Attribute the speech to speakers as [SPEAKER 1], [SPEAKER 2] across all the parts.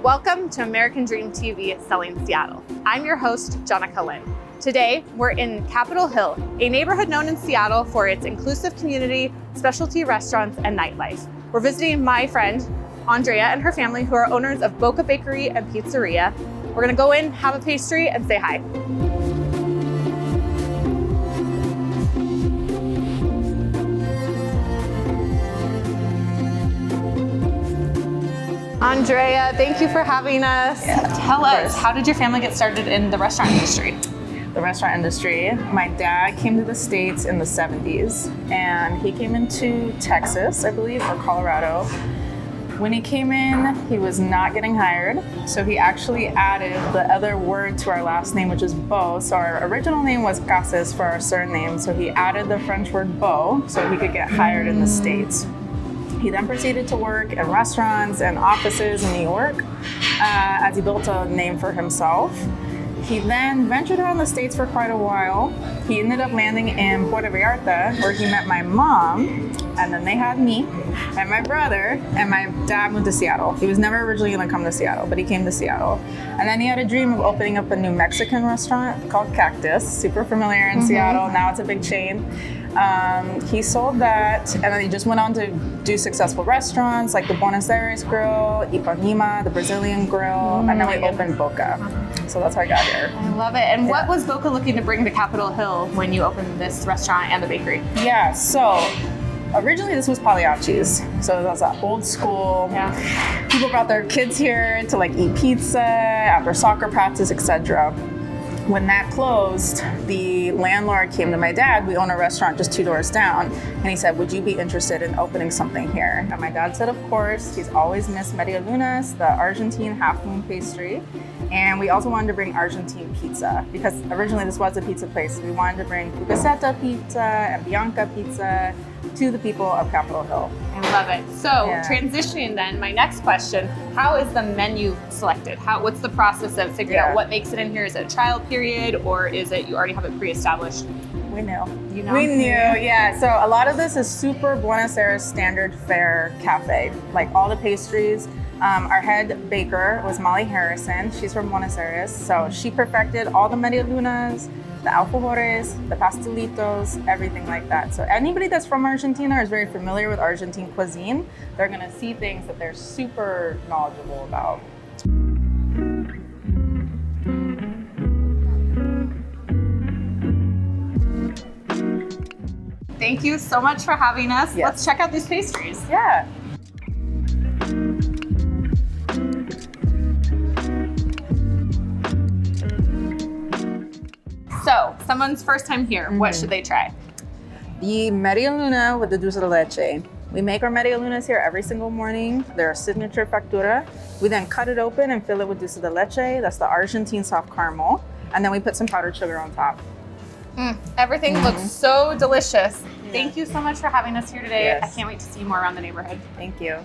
[SPEAKER 1] Welcome to American Dream TV Selling Seattle. I'm your host, JENNICA LYNN. Today, we're in Capitol Hill, a neighborhood known in Seattle for its inclusive community, specialty restaurants, and nightlife. We're visiting my friend, Andrea, and her family, who are owners of Boca Bakery and Pizzeria. We're gonna go in, have a pastry, and say hi. Andrea, thank you for having us. Tell us, how did your family get started in the restaurant industry?
[SPEAKER 2] The restaurant industry. My dad came to the States in the 70s, and he came into Texas, I believe, or Colorado. When he came in, he was not getting hired, so he actually added the other word to our last name, which is Beaux. So our original name was Casas for our surname, so he added the French word Beaux so he could get hired in the States. He then proceeded to work in restaurants and offices in New York as he built a name for himself. He then ventured around the States for quite a while. He ended up landing in Puerto Vallarta, where he met my mom, and then they had me and my brother, and my dad moved to Seattle. He was never originally gonna come to Seattle, but he came to Seattle. And then he had a dream of opening up a new Mexican restaurant called Cactus, super familiar in Seattle. Now it's a big chain. He sold that, and then he just went on to do successful restaurants like the Buenos Aires Grill, Ipanema, the Brazilian Grill, and then we opened Boca. So that's how I got here.
[SPEAKER 1] I love it. And what was Boca looking to bring to Capitol Hill when you opened this restaurant and the bakery?
[SPEAKER 2] Yeah, so originally this was Pagliacci's. So that's that old school.
[SPEAKER 1] Yeah.
[SPEAKER 2] People brought their kids here to like eat pizza after soccer practice, etc. When that closed, the landlord came to my dad. We own a restaurant just 2 doors down. And he said, would you be interested in opening something here? And my dad said, of course. He's always missed Media Lunas, the Argentine half moon pastry. And we also wanted to bring Argentine pizza because originally this was a pizza place. We wanted to bring Fugaceta pizza and Bianca pizza to the people of Capitol Hill.
[SPEAKER 1] I love it. So transitioning then, my next question, how is the menu selected? What's the process of figuring out what makes it in here? Is it a trial period or is it you already have it pre-established?
[SPEAKER 2] We knew.
[SPEAKER 1] You know?
[SPEAKER 2] We knew, yeah. So a lot of this is super Buenos Aires standard fare cafe. Like all the pastries. Our head baker was Molly Harrison. She's from Buenos Aires. So she perfected all the Media Lunas, the alfajores, the pastelitos, everything like that. So anybody that's from Argentina or is very familiar with Argentine cuisine, they're gonna see things that they're super knowledgeable about.
[SPEAKER 1] Thank you so much for having us.
[SPEAKER 2] Yes.
[SPEAKER 1] Let's check out these pastries.
[SPEAKER 2] Yeah.
[SPEAKER 1] So, someone's first time here, what should they try?
[SPEAKER 2] The Media Luna with the dulce de leche. We make our Media Lunas here every single morning. They're a signature factura. We then cut it open and fill it with dulce de leche. That's the Argentine soft caramel. And then we put some powdered sugar on top.
[SPEAKER 1] Everything looks so delicious. Thank you so much for having us here today. I can't wait to see you more around the neighborhood.
[SPEAKER 2] Thank you.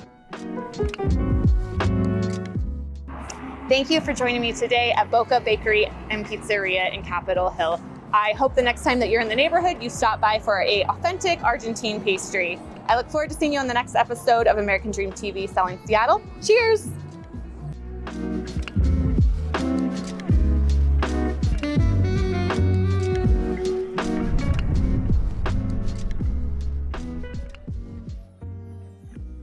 [SPEAKER 1] Thank you for joining me today at Boca Bakery and Pizzeria in Capitol Hill. I hope the next time that you're in the neighborhood, you stop by for an authentic Argentine pastry. I look forward to seeing you on the next episode of American Dream TV Selling Seattle. Cheers!